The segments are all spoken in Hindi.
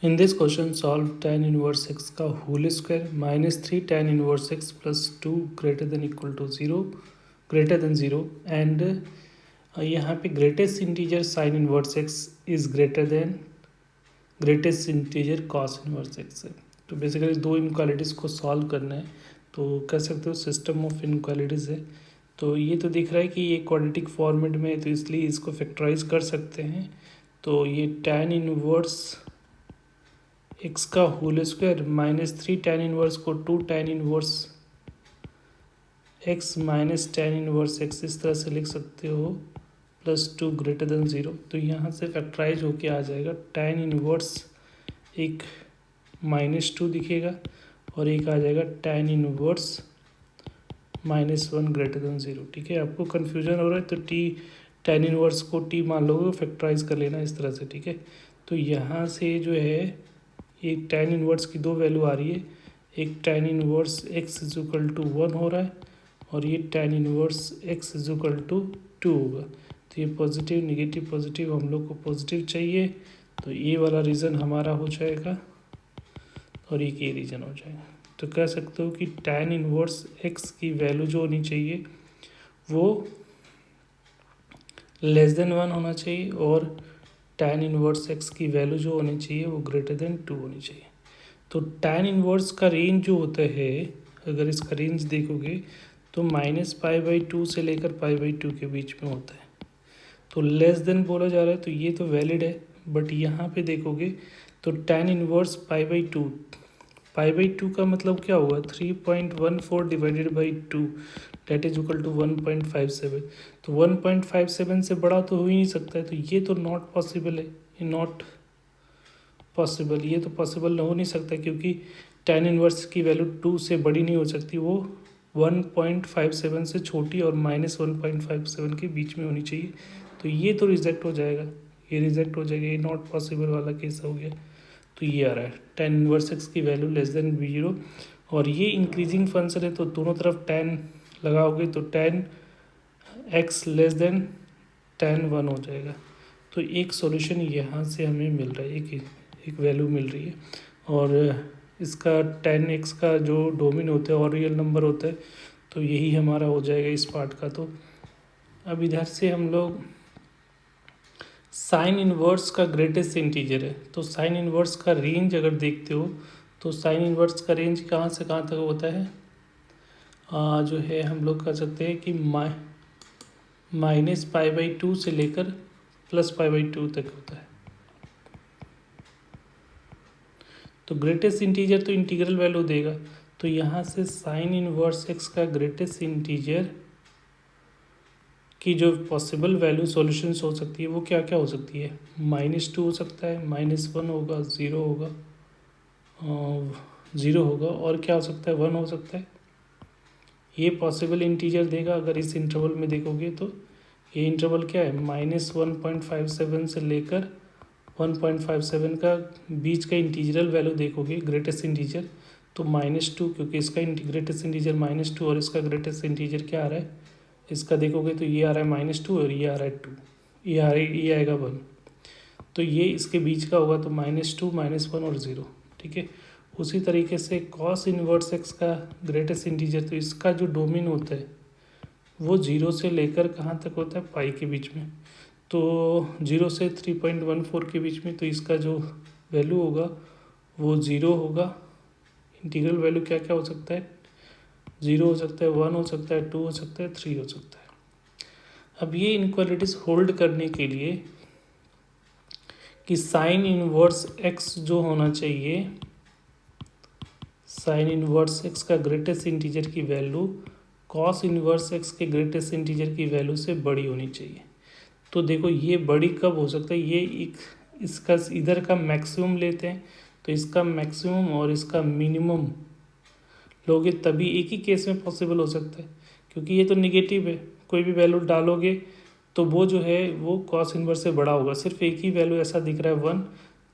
In this question, solve tan inverse x का whole square -3 tan inverse x plus 2 greater than equal to 0 greater than 0 and यहाँ पे greatest integer sine inverse X is greater then greatest integer cos inverse x है। तो बेसिकली दो इनक्वालिटीज़ को सॉल्व करना है, तो कह सकते हो सिस्टम ऑफ इनक्वालिटीज़ है। तो ये तो दिख रहा है कि ये क्वाड्रेटिक फॉर्मेट में है, तो इसलिए इसको फैक्टराइज कर सकते हैं। तो ये tan इनवर्स एक्स का होल स्क्वायर -3 tan इनवर्स को 2 tan inverse x minus tan inverse x इस तरह से लिख सकते हो, +2 ग्रेटर देन 0। तो यहाँ से फैक्टराइज होके आ जाएगा tan इनवर्स एक -2 दिखेगा और एक आ जाएगा tan इनवर्स -1 ग्रेटर देन 0। ठीक है, आपको कन्फ्यूजन हो रहा है तो tan इनवर्स को t मान लोगे, फैक्टराइज कर लेना इस तरह से। ठीक है, तो यहाँ से जो है एक tan इनवर्स की दो वैल्यू आ रही है, एक tan inverse x is equal to 1 हो रहा है और ये tan inverse x is equal to 2 होगा। तो ये पॉजिटिव नेगेटिव पॉजिटिव, हम लोग को पॉजिटिव चाहिए, तो ये वाला रीज़न हमारा हो जाएगा और एक ये रीज़न हो जाएगा। तो कह सकते हो कि tan इनवर्स x की वैल्यू जो होनी चाहिए वो <<1 होना चाहिए और tan इनवर्स x की वैल्यू जो होनी चाहिए वो <2 होनी चाहिए। तो tan इनवर्स का रेंज जो होता है, अगर इसका रेंज देखोगे तो -π/2 से लेकर π/2 के बीच में होता है। तो बोला जा रहा है, तो ये तो वैलिड है, बट यहाँ पे देखोगे तो tan इनवर्स π/2 का मतलब क्या होगा, 3.14 divided by 2 that is equal to 1.57। तो 1.57 से बड़ा तो हो ही नहीं सकता है, तो ये तो नॉट पॉसिबल है, ये नॉट पॉसिबल, ये तो पॉसिबल हो नहीं सकता क्योंकि tan इनवर्स की वैल्यू 2 से बड़ी नहीं हो सकती, वो 1.57 से छोटी और -1.57 के बीच में होनी चाहिए। तो ये तो रिजेक्ट हो जाएगा, ये रिजेक्ट हो जाएगा, ये नॉट पॉसिबल वाला केस हो गया। तो ये आ रहा है tan इनवर्स एक्स की वैल्यू <0 और ये इंक्रीजिंग फंक्शन है, तो दोनों तरफ tan लगाओगे तो tan x tan 1 हो जाएगा। तो एक सॉल्यूशन यहाँ से हमें मिल रहा है, एक वैल्यू मिल रही है। और इसका tan x का जो डोमेन होता है और रियल नंबर होता है, तो यही हमारा हो जाएगा इस पार्ट का। तो अब इधर से हम लोग साइन इनवर्स का ग्रेटेस्ट इंटीजर है, तो साइन इनवर्स का रेंज अगर देखते हो तो साइन इनवर्स का रेंज कहाँ से कहाँ तक होता है, जो है हम लोग कह सकते हैं कि -π/2 से लेकर +π/2 तक होता है। तो ग्रेटेस्ट इंटीजर तो इंटीग्रल वैल्यू देगा, तो यहाँ से साइन इनवर्स एक्स का ग्रेटेस्ट इंटीजर की जो पॉसिबल वैल्यू सॉल्यूशंस हो सकती है वो क्या क्या हो सकती है, -2 हो सकता है, -1 होगा, 0 होगा, 0 होगा, और क्या हो सकता है, 1 हो सकता है। ये पॉसिबल इंटीजर देगा अगर इस इंटरवल में देखोगे तो। ये इंटरवल क्या है, -1.57 से लेकर 1.57 का बीच का इंटीजरल वैल्यू देखोगे ग्रेटेस्ट इंटीजर, तो -2, क्योंकि इसका ग्रेटेस्ट इंटीजर -2 और इसका ग्रेटेस्ट इंटीजर क्या आ रहा है, इसका देखोगे तो ये आ रहा है -2 और ये आ रहा है 2, ये आएगा 1। तो ये इसके बीच का होगा, तो -2 -1 और 0। ठीक है, उसी तरीके से कॉस इनवर्स एक्स का ग्रेटेस्ट इंटीजर, तो इसका जो डोमेन होता है वो 0 से लेकर कहाँ तक होता है, पाई के बीच में। तो 0 से 3.14 के बीच में, तो इसका जो वैल्यू होगा वो 0 होगा। इंटीग्रल वैल्यू क्या क्या हो सकता है, 0 हो सकता है, 1 हो सकता है, 2 हो सकता है, 3 हो सकता है। अब ये इनक्वालिटीज़ होल्ड करने के लिए कि साइन इनवर्स एक्स जो होना चाहिए, साइन इनवर्स एक्स का ग्रेटेस्ट इंटीजर की वैल्यू कॉस इनवर्स एक्स के ग्रेटेस्ट इंटीजर की वैल्यू से बड़ी होनी चाहिए। तो देखो ये बड़ी कब हो सकता है, ये एक इसका इधर का मैक्सिमम लेते हैं, तो इसका मैक्सिमम और इसका मिनिमम लोगे तभी एक ही केस में पॉसिबल हो सकता है, क्योंकि ये तो निगेटिव है, कोई भी वैल्यू डालोगे तो वो जो है वो कॉस इनवर्स से बड़ा होगा। सिर्फ एक ही वैल्यू ऐसा दिख रहा है 1,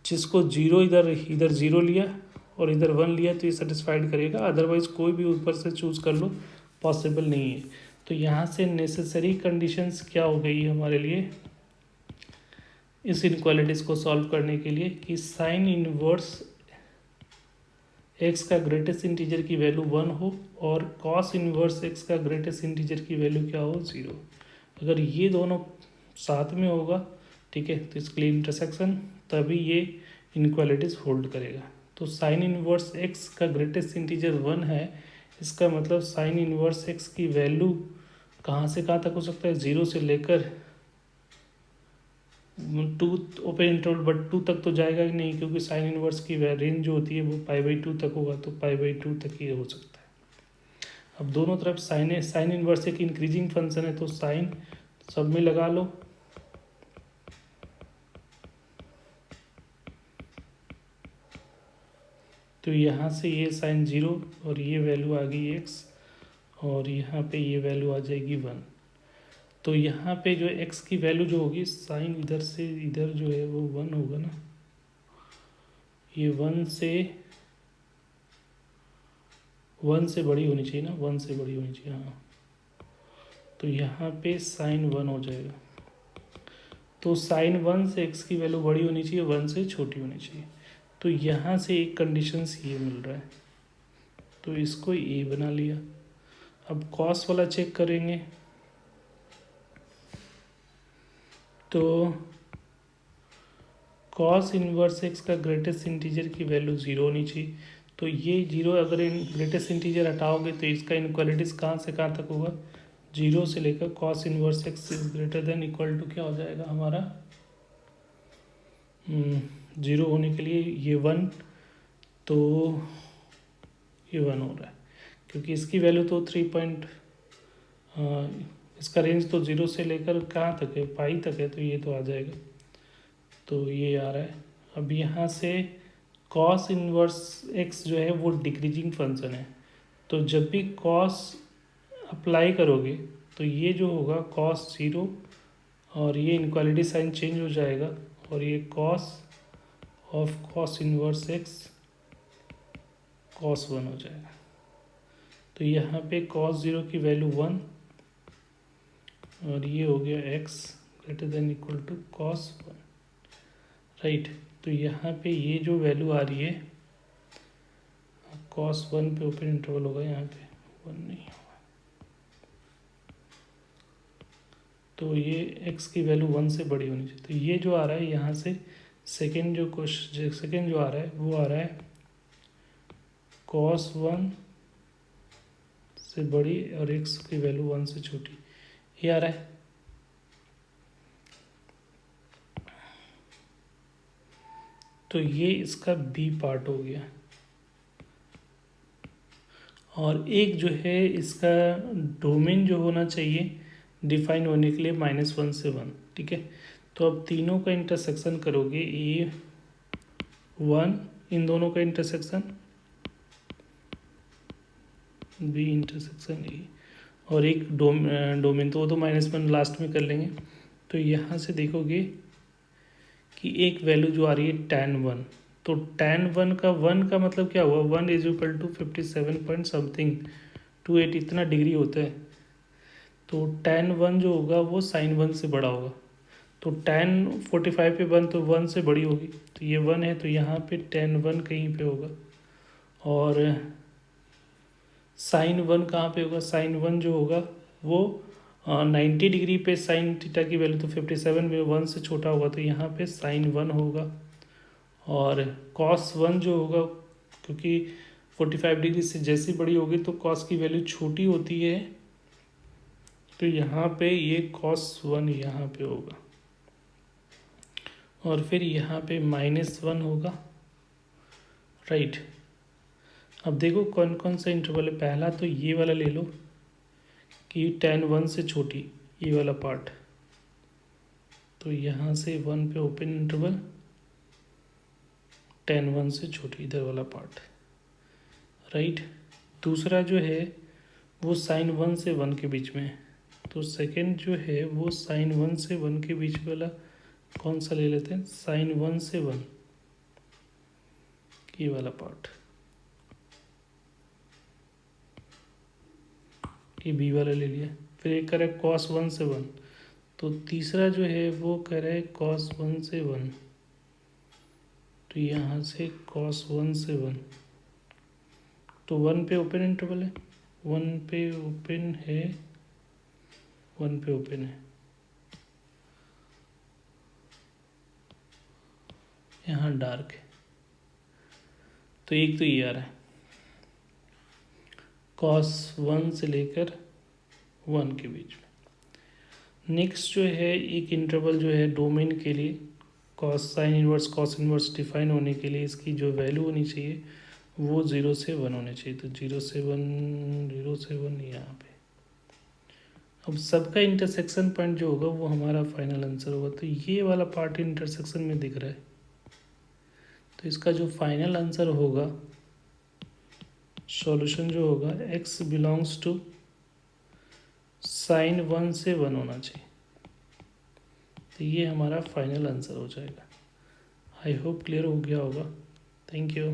जिसको 0 इधर 0 लिया और इधर 1 लिया तो ये सेटिस्फाइड करेगा, अदरवाइज कोई भी ऊपर से चूज़ कर लो, पॉसिबल नहीं है। तो यहाँ से नेसेसरी कंडीशंस क्या हो गई हमारे लिए, इस इनक्वालिटीज़ को सॉल्व करने के लिए कि साइन इनवर्स एक्स का ग्रेटेस्ट इंटीजर की वैल्यू 1 हो और कॉस इनवर्स एक्स का ग्रेटेस्ट इंटीजर की वैल्यू क्या हो, 0। अगर ये दोनों साथ में होगा, ठीक है, तो इसके लिए इंटरसेक्शन, तभी ये इनक्वालिटीज़ होल्ड करेगा। तो साइन इनवर्स एक्स का ग्रेटेस्ट इंटीजर 1 है, इसका मतलब साइन इनवर्स एक्स की वैल्यू कहाँ से कहाँ तक हो सकता है, 0 से लेकर 2 ओपन इंटरवल, बट 2 तक तो जाएगा ही नहीं, क्योंकि साइन इनवर्स की रेंज जो होती है वो π/2 तक होगा, तो π/2 तक ही हो सकता है। अब दोनों तरफ साइन इनवर्स एक इंक्रीजिंग फंक्शन है, तो साइन सब में लगा लो, तो यहाँ से ये साइन 0 और ये वैल्यू आ गई x, और यहाँ पे ये वैल्यू आ जाएगी 1। तो यहाँ पे जो x की वैल्यू जो होगी, साइन इधर से इधर जो है वो 1 होगा ना, ये 1 से बड़ी होनी चाहिए ना, 1 से बड़ी होनी चाहिए, हाँ। तो यहाँ पे साइन 1 हो जाएगा। तो साइन 1 से x की वैल्यू बड़ी होनी चाहिए, 1 से छोटी होनी चाहिए। तो यहाँ से एक कंडीशंस ये मिल रहा है, तो इसको ए बना लिया। अब कॉस वाला चेक करेंगे, तो कॉस इनवर्स एक्स का ग्रेटेस्ट इंटीजर की वैल्यू 0 होनी चाहिए। तो ये 0, अगर इन ग्रेटेस्ट इंटीजर हटाओगे तो इसका इनक्वालिटीज़ कहाँ से कहाँ तक होगा, 0 से लेकर cos inverse X is greater than equal to क्या हो जाएगा हमारा, 0 होने के लिए ये 1, तो ये 1 हो रहा है, क्योंकि इसकी वैल्यू तो इसका रेंज तो 0 से लेकर कहाँ तक है, पाई तक है, तो ये तो आ जाएगा, तो ये आ रहा है। अब यहाँ से कॉस इनवर्स एक्स जो है वो डिक्रीजिंग फंक्शन है, तो जब भी कॉस अप्लाई करोगे तो ये जो होगा कॉस 0, और ये इनक्वालिटी साइन चेंज हो जाएगा, और ये cos of cos inverse x cos 1 हो जाएगा। तो यहाँ पे कॉस 0 की वैल्यू 1, और ये हो गया x greater than equal to cos 1, right. तो यहाँ पे ये जो वैल्यू आ रही है, कॉस 1 पे ओपन इंटरवल होगा, यहाँ पे 1 नहीं होगा, तो ये x की वैल्यू 1 से बड़ी होनी चाहिए। तो ये जो आ रहा है यहाँ से सेकेंड जो आ रहा है वो आ रहा है कॉस 1 से बड़ी और x की वैल्यू 1 से छोटी, ये आ रहा है। तो ये इसका बी पार्ट हो गया, और एक जो है इसका डोमेन जो होना चाहिए डिफाइन होने के लिए -1 से 1, ठीक है। तो अब तीनों का इंटरसेक्शन करोगे, A1 इन दोनों का इंटरसेक्शन, B इंटरसेक्शन A, और एक डोमेन, तो वो तो -1 लास्ट में कर लेंगे। तो यहाँ से देखोगे कि एक वैल्यू जो आ रही है tan 1, तो tan 1 का मतलब क्या हुआ, 1 is equal to 57 point something 28 इतना डिग्री होता है। तो tan 1 जो होगा वो sin 1 से बड़ा होगा, तो tan 45 पे 1 तो 1 से बड़ी होगी, तो ये 1 है, तो यहाँ पे tan 1 कहीं पे होगा, और sin 1 कहाँ पे होगा, sin 1 जो होगा वो 90 डिग्री पे साइन थीटा की वैल्यू तो 57 में 1 से छोटा होगा, तो यहाँ पे sin 1 होगा, और cos 1 जो होगा, क्योंकि 45 डिग्री से जैसी बड़ी होगी तो cos की वैल्यू छोटी होती है, तो यहाँ पे ये cos 1 यहाँ पे होगा, और फिर यहाँ पे -1 होगा, राइट। अब देखो कौन कौन सा इंटरवल है, पहला तो ये वाला ले लो कि tan 1 से छोटी, ये वाला पार्ट, तो यहाँ से 1 पे ओपन इंटरवल, tan 1 से छोटी इधर वाला पार्ट, राइट। दूसरा जो है वो sin 1 से 1 के बीच में है, तो सेकंड जो है वो sin 1 से 1 के बीच वाला कौन सा ले लेते हैं, sin 1 से 1, ये वाला पार्ट, ये बी वाला ले लिया। फिर एक करें cos 1 से 1, तो तीसरा जो है वो कह रहा है cos 1 से 1, तो यहाँ से cos 1 से 1, तो 1 पे ओपन इंटरवल है, 1 पे ओपन है, 1 पे ओपन है, यहाँ डार्क है, तो एक तो ये आ रहा है cos 1 से लेकर 1 के बीच में। नेक्स्ट जो है एक इंटरवल जो है डोमेन के लिए cos sine inverse cos inverse define होने के लिए इसकी जो वैल्यू होनी चाहिए वो 0 से 1 होने चाहिए, तो 0 से 1 यहाँ पे। अब सबका इंटरसेक्शन पॉइंट जो होगा वो हमारा फाइनल आंसर होगा, तो ये वाला पार्ट इंटरसेक्शन में दिख रहा है, तो इसका जो फाइनल आंसर होगा, सॉल्यूशन जो होगा x बिलोंग्स टू साइन 1 से 1 होना चाहिए, तो ये हमारा फाइनल आंसर हो जाएगा। आई होप क्लियर हो गया होगा। Thank you.